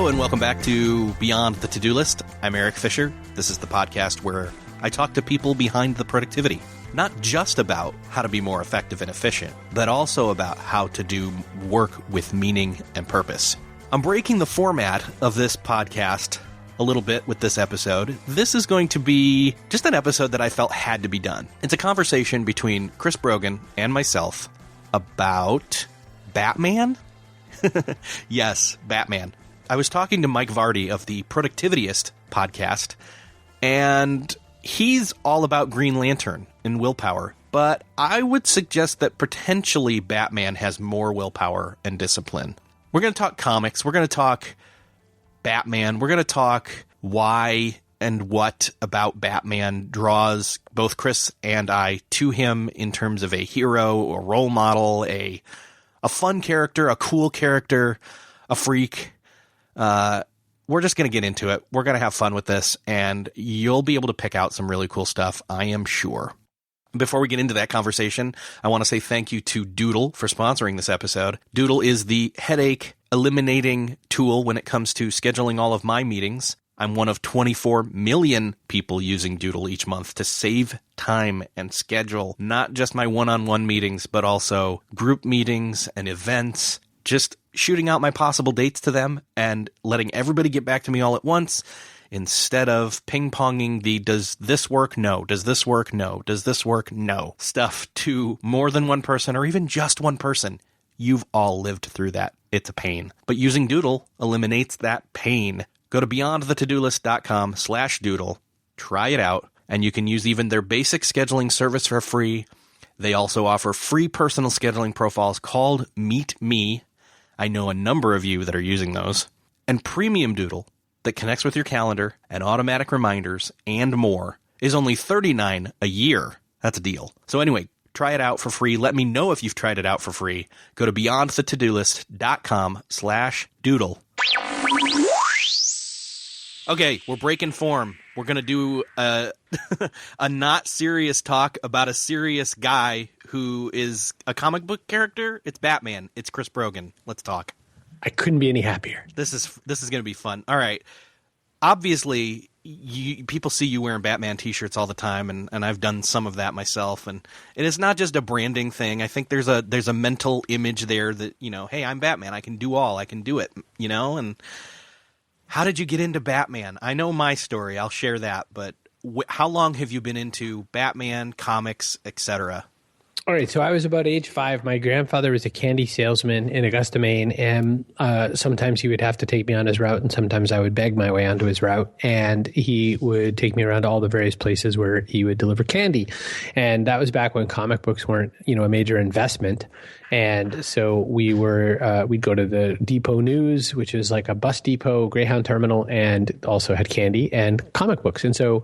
Hello and welcome back to Beyond the To-Do List. I'm Eric Fisher. This is the podcast where I talk to people behind the productivity. Not just about how to be more effective and efficient, but also about how to do work with meaning and purpose. I'm breaking the format of this podcast a little bit with this episode. This is going to be just an episode that I felt had to be done. It's a conversation between Chris Brogan and myself about Batman? Yes, Batman. I was talking to Mike Vardy of the Productivityist podcast, and he's all about Green Lantern and willpower, but I would suggest that potentially Batman has more willpower and discipline. We're going to talk comics. We're going to talk Batman. We're going to talk why and what about Batman draws both Chris and I to him in terms of a hero, a role model, a fun character, a cool character, a freak. We're just going to get into it. We're going to have fun with this, and you'll be able to pick out some really cool stuff, I am sure. Before we get into that conversation, I want to say thank you to Doodle for sponsoring this episode. Doodle is the headache eliminating tool when it comes to scheduling all of my meetings. I'm one of 24 million people using Doodle each month to save time and schedule not just my one-on-one meetings, but also group meetings and events. Just shooting out my possible dates to them and letting everybody get back to me all at once instead of ping-ponging the does this work? No. Does this work? No. Does this work? No. Stuff to more than one person or even just one person. You've all lived through that. It's a pain. But using Doodle eliminates that pain. Go to beyondthetodolist.com/Doodle. Try it out, and you can use even their basic scheduling service for free. They also offer free personal scheduling profiles called Meet Me. I know a number of you that are using those. And Premium Doodle that connects with your calendar and automatic reminders and more is only $39 a year. That's a deal. So anyway, try it out for free. Let me know if you've tried it out for free. Go to beyondthetodolist.com/Doodle. Okay, we're breaking form. We're going to do a not serious talk about a serious guy who is a comic book character. It's Batman. It's Chris Brogan. Let's talk. I couldn't be any happier. This is going to be fun. All right. Obviously, people see you wearing Batman t-shirts all the time, and I've done some of that myself. And it is not just a branding thing. I think there's a mental image there that, hey, I'm Batman. I can do all. I can do it, and how did you get into Batman? I know my story. I'll share that. But how long have you been into Batman, comics, etc.? All right. So I was about age 5. My grandfather was a candy salesman in Augusta, Maine. And sometimes he would have to take me on his route, and sometimes I would beg my way onto his route. And he would take me around to all the various places where he would deliver candy. And that was back when comic books weren't, a major investment. And so we'd go to the Depot News, which is like a bus depot, Greyhound terminal, and also had candy and comic books. And so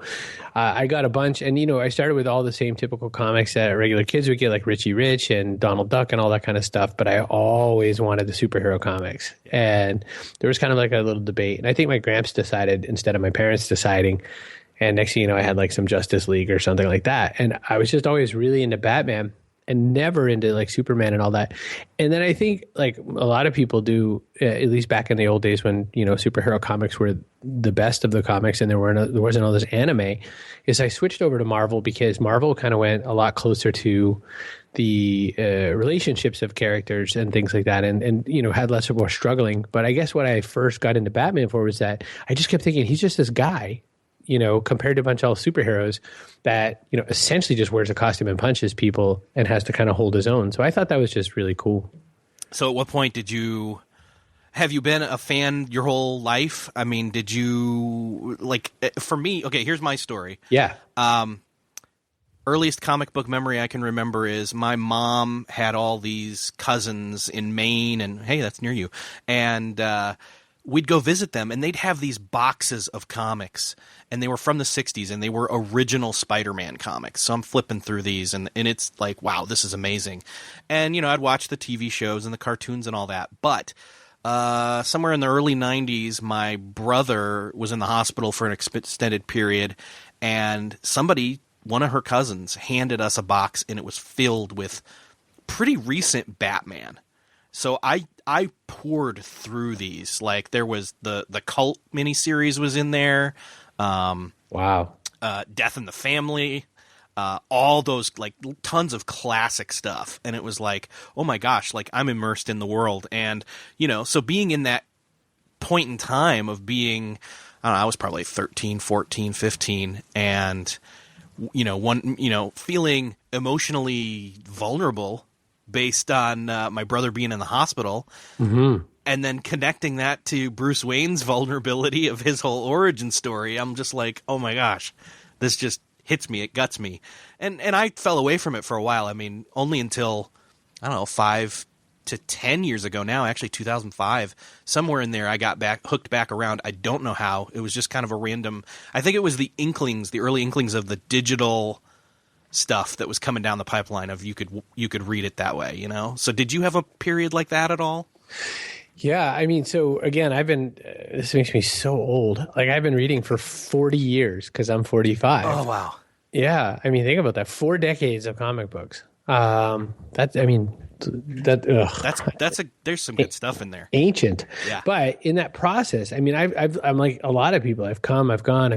I got a bunch, and, I started with all the same typical comics that regular kids would get, like Richie Rich and Donald Duck and all that kind of stuff. But I always wanted the superhero comics. And there was kind of like a little debate. And I think my gramps decided instead of my parents deciding. And next thing you know, I had like some Justice League or something like that. And I was just always really into Batman and never into like Superman and all that. And then I think like a lot of people do, at least back in the old days when, superhero comics were the best of the comics and there wasn't all this anime, is I switched over to Marvel because Marvel kind of went a lot closer to the relationships of characters and things like that and had less of more struggling. But I guess what I first got into Batman for was that I just kept thinking he's just this guy, compared to a bunch of all superheroes that, essentially just wears a costume and punches people and has to kind of hold his own. So I thought that was just really cool. So at what point have you been a fan your whole life? I mean, did you for me, okay, here's my story. Yeah. Earliest comic book memory I can remember is my mom had all these cousins in Maine, and hey, that's near you. And, we'd go visit them, and they'd have these boxes of comics, and they were from the 60s, and they were original Spider-Man comics. So I'm flipping through these, and it's like, wow, this is amazing. And, I'd watch the TV shows and the cartoons and all that. But somewhere in the early 90s, my brother was in the hospital for an extended period, and one of her cousins, handed us a box, and it was filled with pretty recent Batman. So I poured through these. Like there was the Cult miniseries was in there. Wow. Death in the Family. All those, like, tons of classic stuff. And it was like, oh my gosh, like I'm immersed in the world. And, so being in that point in time of being, I don't know, I was probably 13, 14, 15 and, feeling emotionally vulnerable based on my brother being in the hospital. Mm-hmm. And then connecting that to Bruce Wayne's vulnerability of his whole origin story. I'm just like, oh my gosh, this just hits me, it guts me. And I fell away from it for a while. I mean, only until, I don't know, 5 to 10 years ago now, actually 2005, somewhere in there I got hooked back around. I don't know how. It was just kind of a random, I think it was the early inklings of the digital stuff that was coming down the pipeline of you could read it that way, So did you have a period like that at all? Yeah, I mean, so again, this makes me so old. Like I've been reading for 40 years because I'm 45. Oh, wow. Yeah, I mean, think about that. 4 decades of comic books. There's some good stuff in there. Ancient. Yeah. But in that process, I mean, I'm like a lot of people. I've come, I've gone.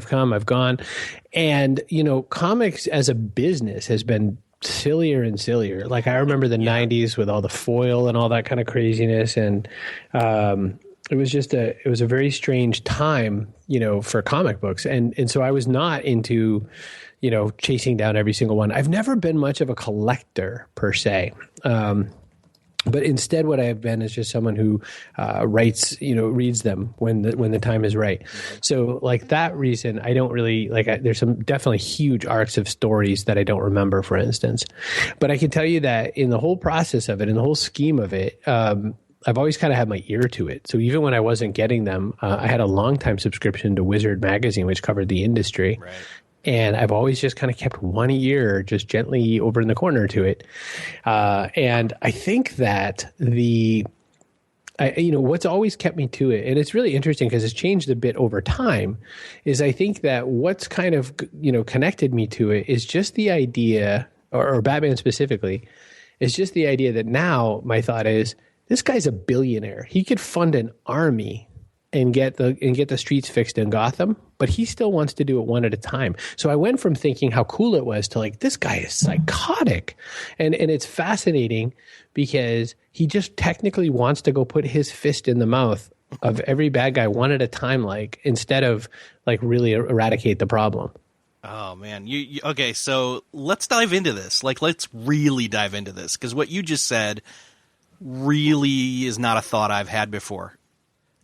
And, comics as a business has been sillier and sillier. Like I remember the 90s with all the foil and all that kind of craziness. And it was a very strange time, for comic books. And so I was not into, chasing down every single one. I've never been much of a collector per se. But instead what I have been is just someone who writes, reads them when the time is right. So like that reason, I don't really there's some definitely huge arcs of stories that I don't remember, for instance. But I can tell you that in the whole process of it, in the whole scheme of it, I've always kind of had my ear to it. So even when I wasn't getting them, I had a long-time subscription to Wizard magazine, which covered the industry. Right. And I've always just kind of kept one ear just gently over in the corner to it. And I think that what's always kept me to it, and it's really interesting because it's changed a bit over time, is I think that what's kind of, connected me to it is just the idea, or Batman specifically, is just the idea that now my thought is, this guy's a billionaire. He could fund an army and get the streets fixed in Gotham, but he still wants to do it one at a time. So I went from thinking how cool it was to like, this guy is psychotic. And it's fascinating because he just technically wants to go put his fist in the mouth of every bad guy one at a time, instead of really eradicate the problem. Oh man. Okay. So let's dive into this. Let's really dive into this. 'Cause what you just said really is not a thought I've had before.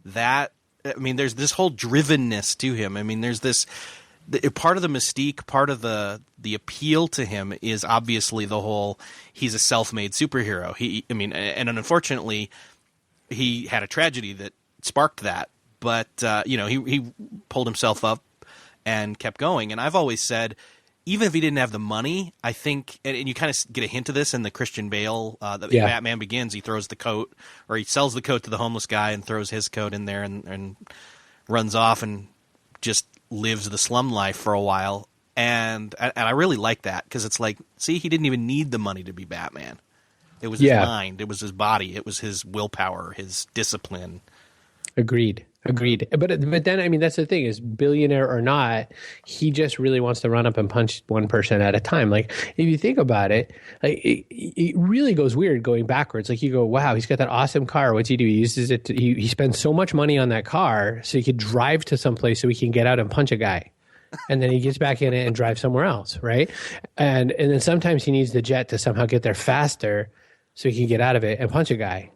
There's this whole drivenness to him. I mean, there's this part of the mystique, part of the appeal to him is obviously the whole, he's a self-made superhero. And unfortunately he had a tragedy that sparked that, but he pulled himself up and kept going. And I've always said, even if he didn't have the money, I think, and you kind of get a hint of this in the Christian Bale, Batman Begins, he throws the coat, or he sells the coat to the homeless guy and throws his coat in there and runs off and just lives the slum life for a while. And I really like that because it's like, see, he didn't even need the money to be Batman. It was his mind, it was his body, it was his willpower, his discipline. Agreed. But then, I mean, that's the thing is, billionaire or not, he just really wants to run up and punch one person at a time. Like, if you think about it, it really goes weird going backwards. Like, you go, wow, he's got that awesome car. What's he do? He uses it he spends so much money on that car so he could drive to someplace so he can get out and punch a guy. And then he gets back in it and drives somewhere else, right? And then sometimes he needs the jet to somehow get there faster so he can get out of it and punch a guy.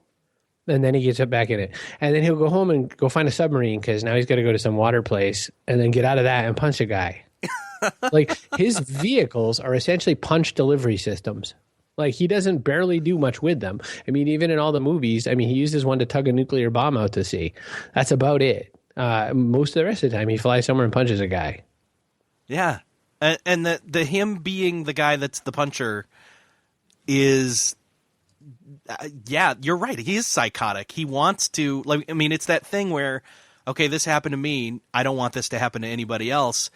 And then he gets up back in it. And then he'll go home and go find a submarine because now he's got to go to some water place and then get out of that and punch a guy. Like, his vehicles are essentially punch delivery systems. Like, he doesn't barely do much with them. I mean, even in all the movies, I mean, he uses one to tug a nuclear bomb out to sea. That's about it. Most of the rest of the time, he flies somewhere and punches a guy. Yeah. And the him being the guy that's the puncher is... yeah, you're right. He is psychotic. He wants to, it's that thing where, okay, this happened to me. I don't want this to happen to anybody else.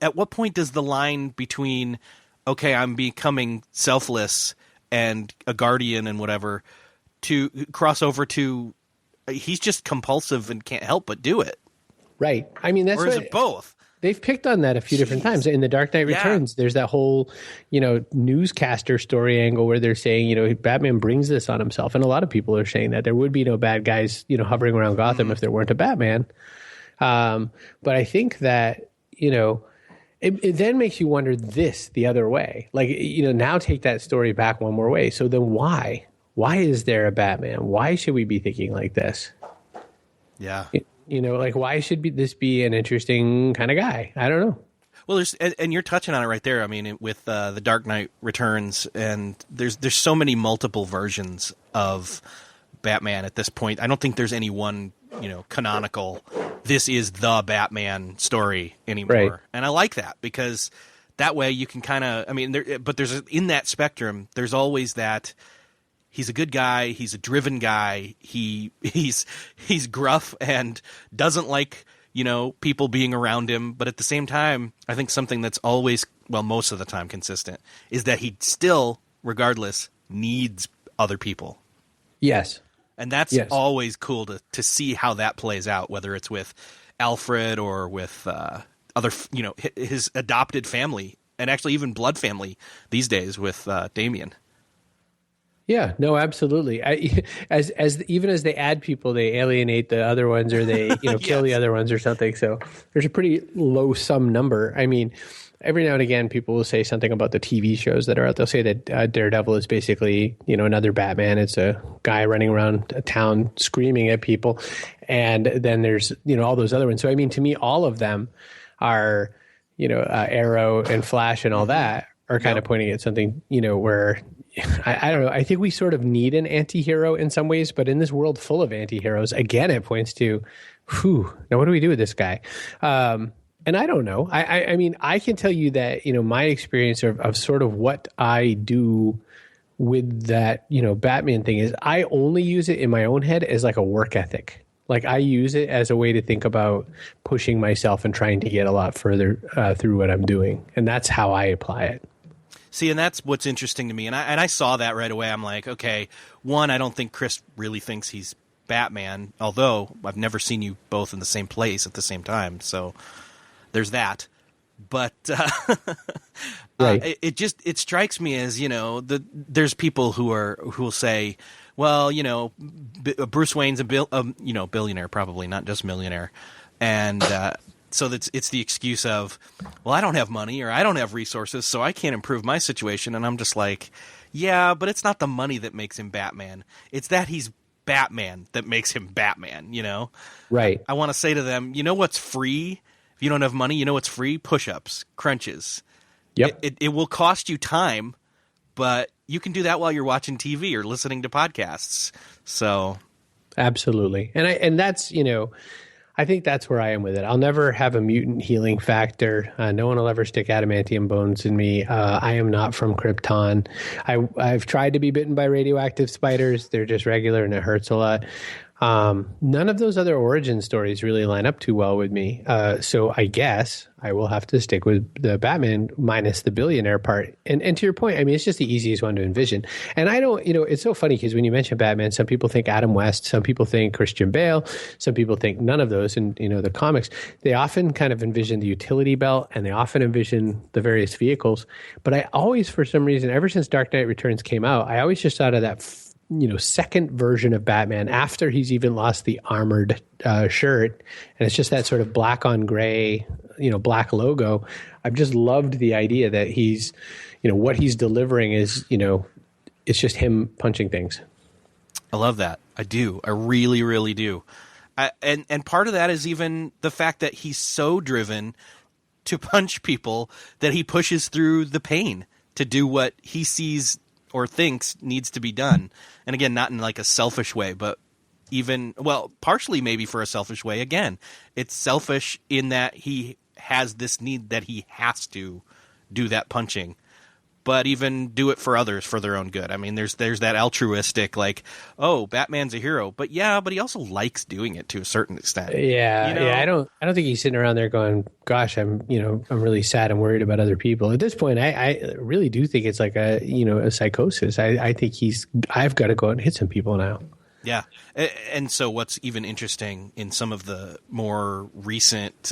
At what point does the line between, okay, I'm becoming selfless and a guardian and whatever, to cross over to he's just compulsive and can't help but do it. Right. I mean, that's or is it both? They've picked on that a few different times. In The Dark Knight Returns, there's that whole, newscaster story angle where they're saying, Batman brings this on himself. And a lot of people are saying that there would be no bad guys, hovering around Gotham if there weren't a Batman. But I think that, it then makes you wonder this the other way. Like, now take that story back one more way. So then why? Why is there a Batman? Why should we be thinking like this? Yeah. Why should this be an interesting kind of guy? I don't know. Well, and you're touching on it right there. I mean, with The Dark Knight Returns, and there's so many multiple versions of Batman at this point. I don't think there's any one, canonical, this is the Batman story anymore. Right. And I like that because that way you can kind of, but there's in that spectrum, there's always that. He's a good guy. He's a driven guy. He's gruff and doesn't like, people being around him. But at the same time, I think something that's always, most of the time consistent is that he still, regardless, needs other people. Yes. And that's always cool to see how that plays out, whether it's with Alfred or with other, his adopted family and actually even blood family these days with Damian. Yeah, no, absolutely. Even as they add people, they alienate the other ones, or they kill the other ones or something. So there's a pretty low sum number. I mean, every now and again, people will say something about the TV shows that are out. They'll say that Daredevil is basically another Batman. It's a guy running around a town screaming at people, and then there's all those other ones. So I mean, to me, all of them are Arrow and Flash and all that are kind of pointing at something where. I don't know. I think we sort of need an anti-hero in some ways, but in this world full of anti-heroes, again, it points to, now what do we do with this guy? And I don't know. I mean, I can tell you that, my experience of sort of what I do with that, Batman thing is I only use it in my own head as like a work ethic. Like I use it as a way to think about pushing myself and trying to get a lot further through what I'm doing. And that's how I apply it. See, and that's what's interesting to me. And I saw that right away. I'm like, okay, one, I don't think Chris really thinks he's Batman, although I've never seen you both in the same place at the same time. So there's that. But right. It strikes me as, there's people who will say, well, Bruce Wayne's a billionaire, probably not just millionaire. And so it's the excuse of, well, I don't have money or I don't have resources, so I can't improve my situation. And I'm just like, yeah, but it's not the money that makes him Batman. It's that he's Batman that makes him Batman, Right. I want to say to them, what's free? If you don't have money, what's free? Push-ups, crunches. Yep. It will cost you time, but you can do that while you're watching TV or listening to podcasts. So. Absolutely. And that's, I think that's where I am with it. I'll never have a mutant healing factor. No one will ever stick adamantium bones in me. I am not from Krypton. I've tried to be bitten by radioactive spiders. They're just regular and it hurts a lot. None of those other origin stories really line up too well with me. So I guess I will have to stick with the Batman minus the billionaire part. And to your point, I mean, it's just the easiest one to envision. And I don't, it's so funny because when you mention Batman, some people think Adam West, some people think Christian Bale, some people think none of those. And, the comics, they often kind of envision the utility belt and they often envision the various vehicles. But I always, for some reason, ever since Dark Knight Returns came out, I always just thought of that second version of Batman after he's even lost the armored shirt. And it's just that sort of black on gray, black logo. I've just loved the idea that he's, what he's delivering is, it's just him punching things. I love that. I do. I really, really do. And part of that is even the fact that he's so driven to punch people that he pushes through the pain to do what he sees or thinks needs to be done. And again, not in like a selfish way, but partially maybe for a selfish way. Again, it's selfish in that he has this need that he has to do that punching. but even do it for others for their own good. I mean, there's that altruistic, like, oh, Batman's a hero, but he also likes doing it to a certain extent. Yeah, You know? yeah. I don't think he's sitting around there going, "Gosh, I'm really sad and worried about other people." At this point, I really do think it's like a psychosis. I think I've got to go out and hit some people now. Yeah, and so what's even interesting in some of the more recent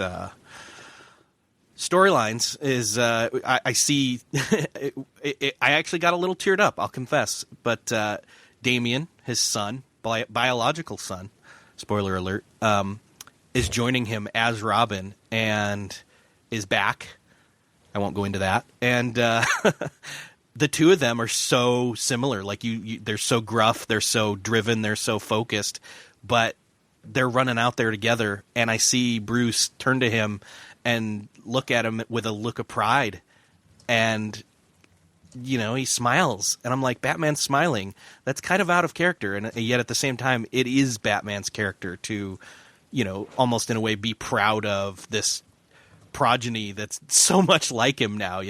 storylines is I see I actually got a little teared up, I'll confess, but Damian, his son, biological son, spoiler alert, is joining him as Robin and is back. I won't go into that. And the two of them are so similar. Like they're so gruff, they're so driven, they're so focused, but they're running out there together. And I see Bruce turn to him and look at him with a look of pride, and he smiles, and I'm like, Batman's smiling. That's kind of out of character, and yet at the same time, it is Batman's character to, almost in a way be proud of this progeny that's so much like him now.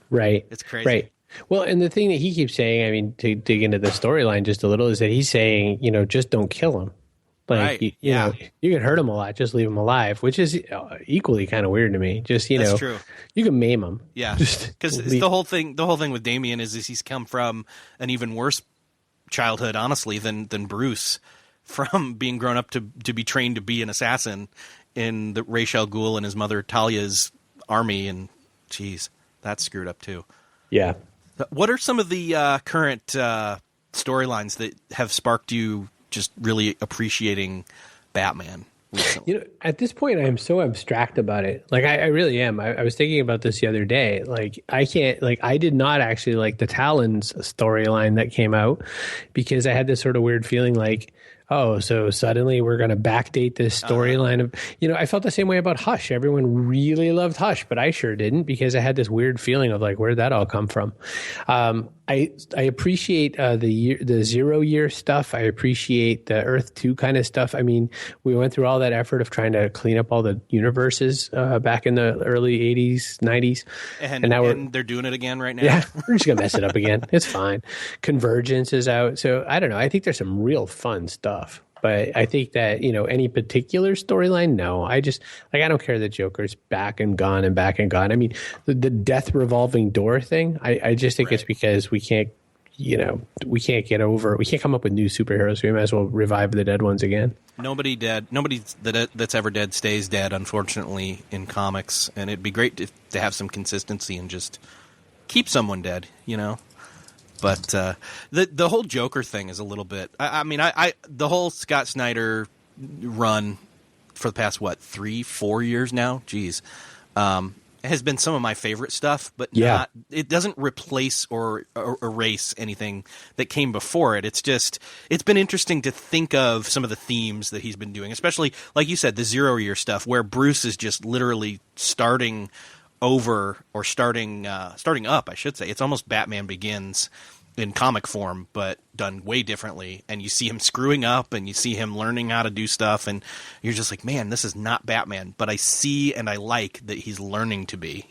Right? It's crazy, right? Well, and the thing that he keeps saying, I mean, to dig into the storyline just a little, is that he's saying, just don't kill him. Like, right. You can hurt him a lot, just leave him alive, which is equally kind of weird to me. Just, That's true. You can maim him. Yeah. Because the whole thing with Damian is he's come from an even worse childhood, honestly, than Bruce, from being grown up to be trained to be an assassin in the Ra's al Ghul and his mother Talia's army. And geez, that's screwed up too. Yeah. What are some of the current storylines that have sparked you just really appreciating Batman recently? At this point, I am so abstract about it. Like, I really am. I was thinking about this the other day. Like, I did not actually like the Talons storyline that came out, because I had this sort of weird feeling like, oh, so suddenly we're going to backdate this storyline of, I felt the same way about Hush. Everyone really loved Hush, but I sure didn't, because I had this weird feeling of like, where'd that all come from? I appreciate the 0 year stuff. I appreciate the Earth 2 kind of stuff. I mean, we went through all that effort of trying to clean up all the universes back in the early 80s, 90s. And now they're doing it again right now. Yeah, we're just going to mess it up again. It's fine. Convergence is out. So I don't know. I think there's some real fun stuff. But I think that, any particular storyline, no. I just, I don't care that Joker's back and gone and back and gone. I mean, the death revolving door thing, I just think it's because we can't come up with new superheroes. So we might as well revive the dead ones again. Nobody that's ever dead stays dead, unfortunately, in comics. And it'd be great to have some consistency and just keep someone dead, But the whole Joker thing is a little bit. I mean, the whole Scott Snyder run for the past 3-4 years now. Geez, has been some of my favorite stuff. But it doesn't replace or erase anything that came before it. It's been interesting to think of some of the themes that he's been doing, especially like you said, the 0 year stuff, where Bruce is just literally starting over, or starting up, I should say. It's almost Batman Begins in comic form, but done way differently. And you see him screwing up, and you see him learning how to do stuff, and you're just like, man, this is not Batman, but I see and I like that he's learning to be,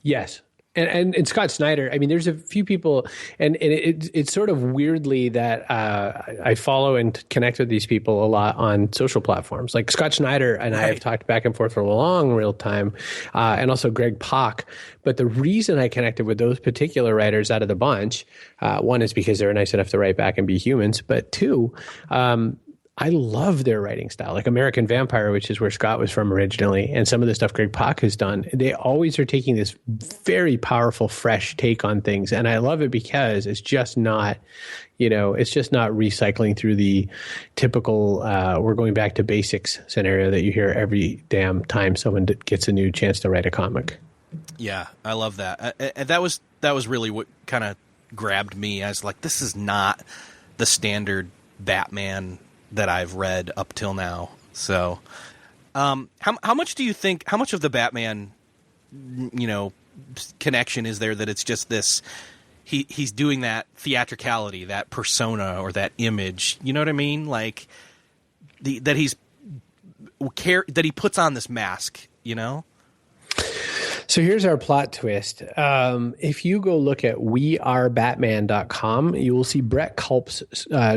Yes. And Scott Snyder, I mean, there's a few people, and it's sort of weirdly that I follow and connect with these people a lot on social platforms. Like Scott Snyder and I have talked back and forth for a long, real time, and also Greg Pak. But the reason I connected with those particular writers out of the bunch, one is because they're nice enough to write back and be humans, but two, I love their writing style, like American Vampire, which is where Scott was from originally, and some of the stuff Greg Pak has done. They always are taking this very powerful, fresh take on things, and I love it because it's just not, it's just not recycling through the typical we're going back to basics scenario that you hear every damn time someone gets a new chance to write a comic. Yeah, I love that. And that was really what kind of grabbed me. I was like, this is not the standard Batman that I've read up till now. So, how much do you think? How much of the Batman, connection is there that it's just this? He's doing that theatricality, that persona, or that image. You know what I mean? Like that he puts on this mask. So So here's our plot twist. If you go look at wearebatman.com, you will see Brett Culp's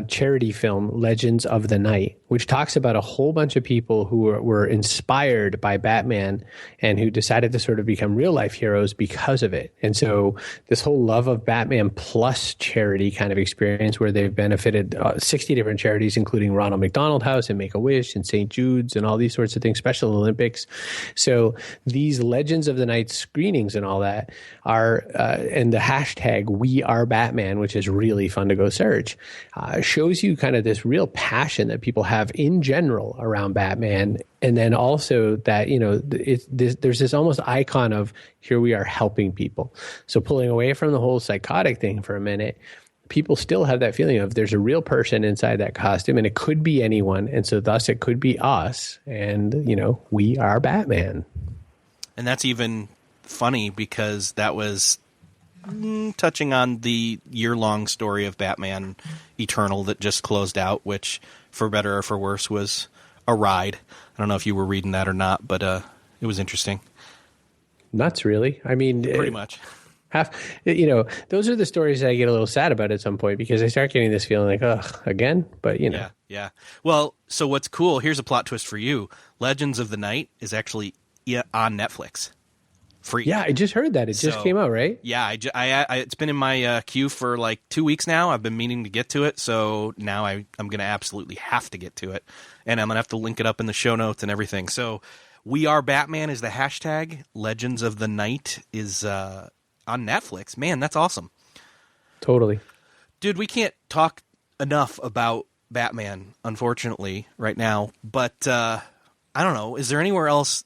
charity film, Legends of the Night, which talks about a whole bunch of people who were inspired by Batman and who decided to sort of become real life heroes because of it. And so this whole Love of Batman Plus charity kind of experience where they've benefited 60 different charities, including Ronald McDonald House and Make-A-Wish and St. Jude's and all these sorts of things, Special Olympics. So these Legends of the Night screenings and all that are, and the hashtag We Are Batman, which is really fun to go search, shows you kind of this real passion that people have in general around Batman. And then also that, there's this almost icon of here we are helping people. So pulling away from the whole psychotic thing for a minute, people still have that feeling of there's a real person inside that costume and it could be anyone. And so thus it could be us. And, we are Batman. And that's even funny because that was touching on the year-long story of Batman Eternal that just closed out, which, for better or for worse, was a ride. I don't know if you were reading that or not, but it was interesting. Nuts, really. I mean, pretty much. Those are the stories that I get a little sad about at some point because I start getting this feeling like, ugh, again? But, Yeah. Well, so what's cool, here's a plot twist for you. Legends of the Night is actually on Netflix. Free. Yeah, I just heard that. It just came out, right? Yeah, it's been in my queue for like 2 weeks now. I've been meaning to get to it, so now I'm going to absolutely have to get to it. And I'm going to have to link it up in the show notes and everything. So We Are Batman is the hashtag. Legends of the Night is on Netflix. Man, that's awesome. Totally. Dude, we can't talk enough about Batman, unfortunately, right now. But I don't know. Is there anywhere else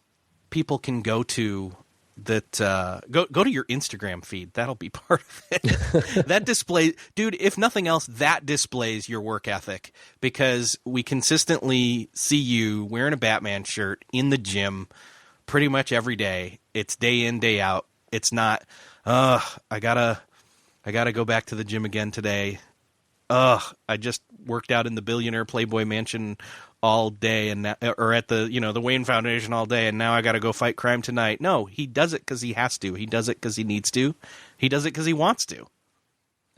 people can go to that go to your Instagram feed? That'll be part of it. That display, dude, if nothing else, that displays your work ethic because we consistently see you wearing a Batman shirt in the gym pretty much every day. It's day in, day out. It's not, I gotta go back to the gym again today. I just worked out in the billionaire Playboy mansion all day or at the, the Wayne Foundation all day. And now I got to go fight crime tonight. No, he does it cause he has to. He does it cause he needs to. He does it cause he wants to.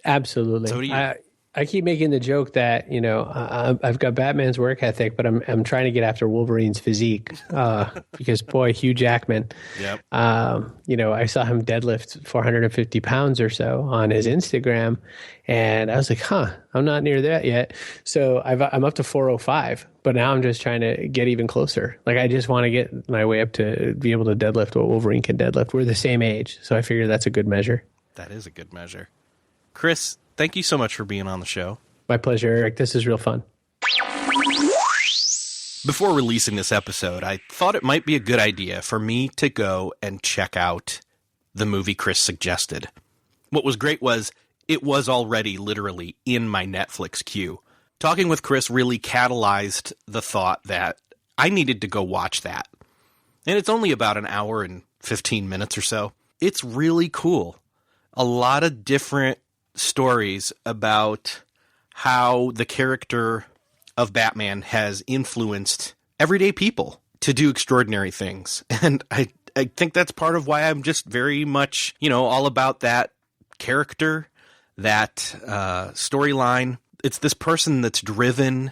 Absolutely. So do you. I keep making the joke that, I've got Batman's work ethic, but I'm trying to get after Wolverine's physique because, boy, Hugh Jackman, yep. I saw him deadlift 450 pounds or so on his Instagram, and I was like, I'm not near that yet. So I'm up to 405, but now I'm just trying to get even closer. Like, I just want to get my way up to be able to deadlift what Wolverine can deadlift. We're the same age, so I figure that's a good measure. That is a good measure. Chris, thank you so much for being on the show. My pleasure, Eric. This is real fun. Before releasing this episode, I thought it might be a good idea for me to go and check out the movie Chris suggested. What was great was it was already literally in my Netflix queue. Talking with Chris really catalyzed the thought that I needed to go watch that. And it's only about an hour and 15 minutes or so. It's really cool. A lot of different stories about how the character of Batman has influenced everyday people to do extraordinary things. And I think that's part of why I'm just very much, all about that character, that storyline. It's this person that's driven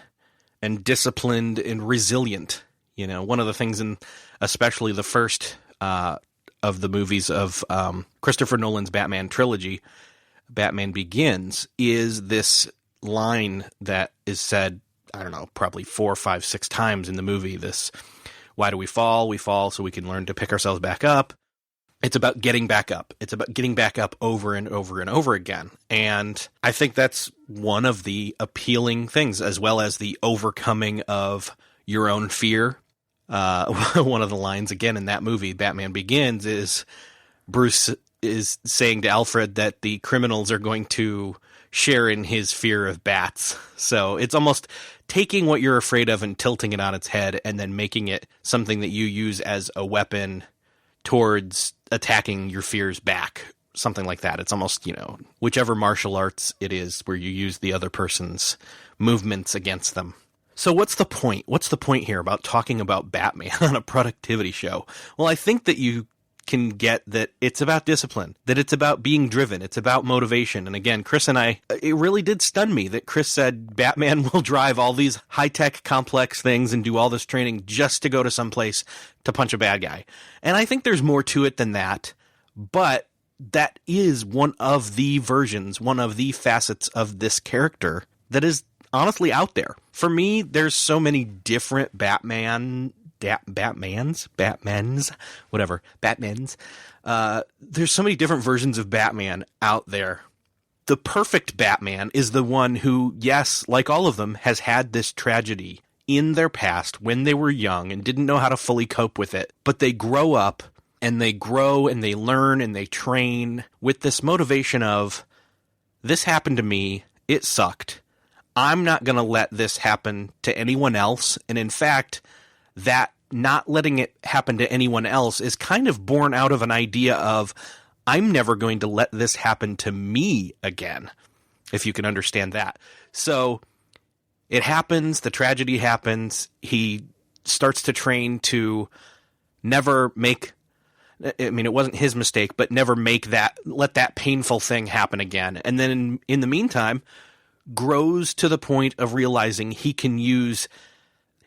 and disciplined and resilient. One of the things in especially the first of the movies of Christopher Nolan's Batman trilogy, Batman Begins, is this line that is said, I don't know, probably 4, 5, 6 times in the movie. This, why do we fall? We fall so we can learn to pick ourselves back up. It's about getting back up. It's about getting back up over and over and over again. And I think that's one of the appealing things, as well as the overcoming of your own fear. One of the lines, again, in that movie, Batman Begins, is Bruce is saying to Alfred that the criminals are going to share in his fear of bats. So it's almost taking what you're afraid of and tilting it on its head and then making it something that you use as a weapon towards attacking your fears back. Something like that. It's almost, whichever martial arts it is where you use the other person's movements against them. So what's the point? What's the point here about talking about Batman on a productivity show? Well, I think that you can get that it's about discipline, that it's about being driven, it's about motivation. And again, Chris and I, it really did stun me that Chris said Batman will drive all these high-tech, complex things and do all this training just to go to some place to punch a bad guy. And I think there's more to it than that, but that is one of the versions, one of the facets of this character that is honestly out there. For me, there's so many different Batmans. There's so many different versions of Batman out there. The perfect Batman is the one who, yes, like all of them, has had this tragedy in their past when they were young and didn't know how to fully cope with it. But they grow up and they grow and they learn and they train with this motivation of, this happened to me, it sucked. I'm not going to let this happen to anyone else. And in fact, that not letting it happen to anyone else is kind of born out of an idea of, I'm never going to let this happen to me again, if you can understand that. So it happens, the tragedy happens, he starts to train to never make, I mean, it wasn't his mistake, but never let that painful thing happen again. And then in the meantime, grows to the point of realizing he can use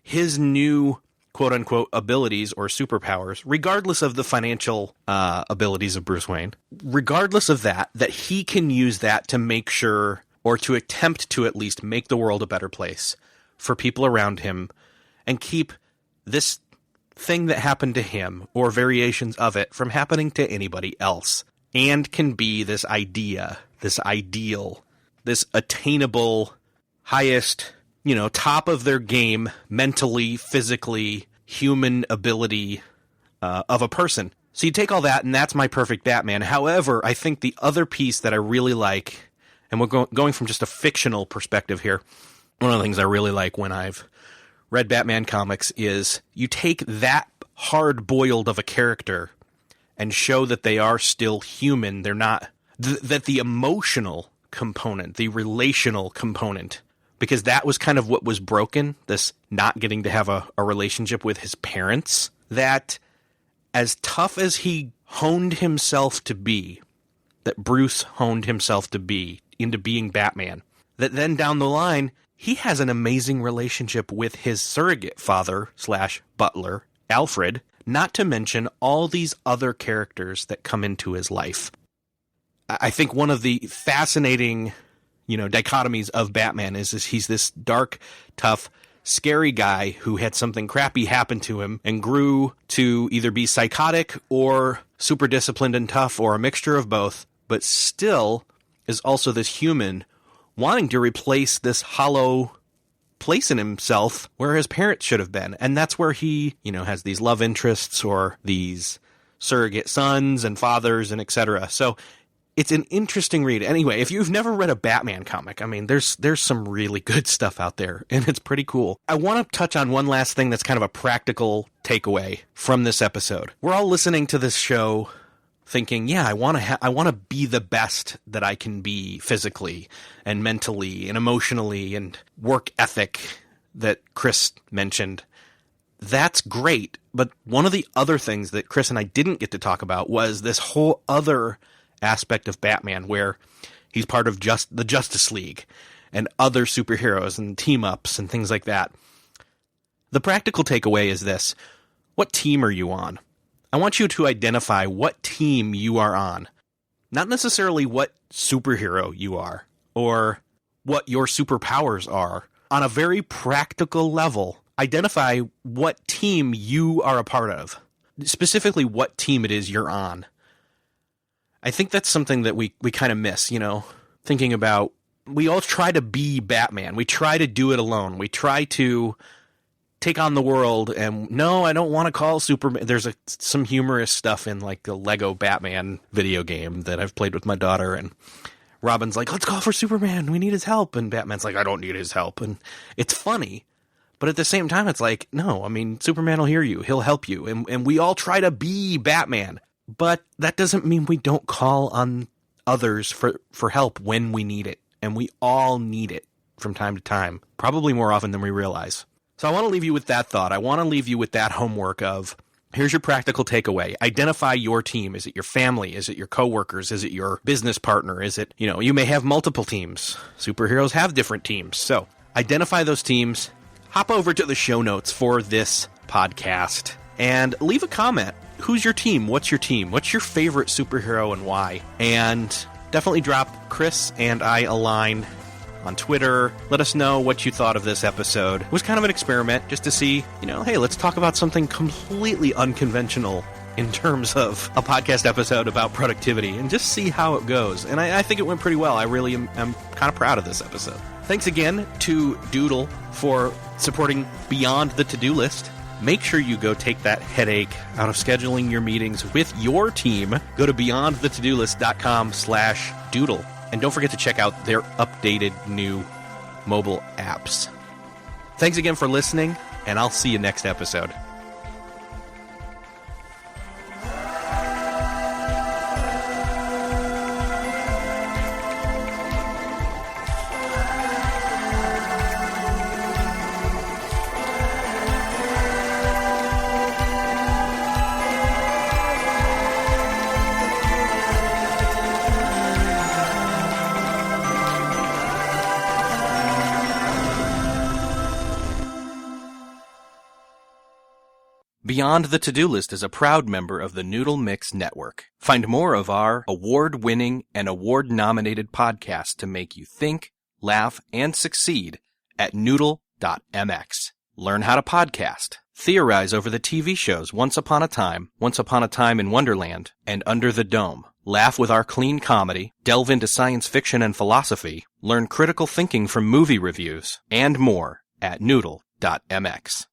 his new quote-unquote abilities or superpowers, regardless of the financial abilities of Bruce Wayne, regardless of that he can use that to make sure, or to attempt to at least make the world a better place for people around him, and keep this thing that happened to him, or variations of it, from happening to anybody else, and can be this idea, this ideal, this attainable, highest, top of their game, mentally, physically, human ability of a person. So you take all that, and that's my perfect Batman. However, I think the other piece that I really like, and we're going from just a fictional perspective here, one of the things I really like when I've read Batman comics is you take that hard-boiled of a character and show that they are still human. They're not, that the emotional component, the relational component, because that was kind of what was broken, this not getting to have a relationship with his parents, that as tough as he honed himself to be, that Bruce honed himself to be into being Batman, that then down the line, he has an amazing relationship with his surrogate father / butler, Alfred, not to mention all these other characters that come into his life. I think one of the fascinating dichotomies of Batman is he's this dark, tough, scary guy who had something crappy happen to him and grew to either be psychotic or super disciplined and tough, or a mixture of both, but still is also this human wanting to replace this hollow place in himself where his parents should have been. And that's where he, has these love interests or these surrogate sons and fathers and etc. So it's an interesting read. Anyway, if you've never read a Batman comic, I mean, there's some really good stuff out there, and it's pretty cool. I want to touch on one last thing that's kind of a practical takeaway from this episode. We're all listening to this show thinking, yeah, I want to be the best that I can be physically and mentally and emotionally, and work ethic that Chris mentioned. That's great. But one of the other things that Chris and I didn't get to talk about was this whole other aspect of Batman where he's part of the Justice League and other superheroes and team-ups and things like that. The practical takeaway is this. What team are you on? I want you to identify what team you are on. Not necessarily what superhero you are or what your superpowers are. On a very practical level, identify what team you are a part of. Specifically, what team it is you're on. I think that's something that we kind of miss, thinking about, we all try to be Batman. We try to do it alone. We try to take on the world, and no, I don't want to call Superman. There's some humorous stuff in like the Lego Batman video game that I've played with my daughter, and Robin's like, let's call for Superman. We need his help. And Batman's like, I don't need his help. And it's funny, but at the same time, it's like, no, I mean, Superman will hear you. He'll help you. And we all try to be Batman. But that doesn't mean we don't call on others for help when we need it. And we all need it from time to time, probably more often than we realize. So I want to leave you with that thought. I want to leave you with that homework of, Here's your practical takeaway. Identify your team. Is it your family? Is it your coworkers? Is it your business partner? Is it, you may have multiple teams. Superheroes have different teams. So identify those teams. Hop over to the show notes for this podcast and leave a comment. Who's your team? What's your team? What's your favorite superhero and why? And definitely drop Chris and I Align on Twitter. Let us know what you thought of this episode. It was kind of an experiment just to see, hey, let's talk about something completely unconventional in terms of a podcast episode about productivity and just see how it goes. And I think it went pretty well. I really am kind of proud of this episode. Thanks again to Doodle for supporting Beyond the To-Do List. Make sure you go take that headache out of scheduling your meetings with your team. Go to beyondthetodolist.com/doodle. And don't forget to check out their updated new mobile apps. Thanks again for listening, and I'll see you next episode. Beyond the To-Do List is a proud member of the Noodle.mx Network. Find more of our award-winning and award-nominated podcasts to make you think, laugh, and succeed at Noodle.mx. Learn how to podcast. Theorize over the TV shows Once Upon a Time in Wonderland, and Under the Dome. Laugh with our clean comedy. Delve into science fiction and philosophy. Learn critical thinking from movie reviews. And more at Noodle.mx.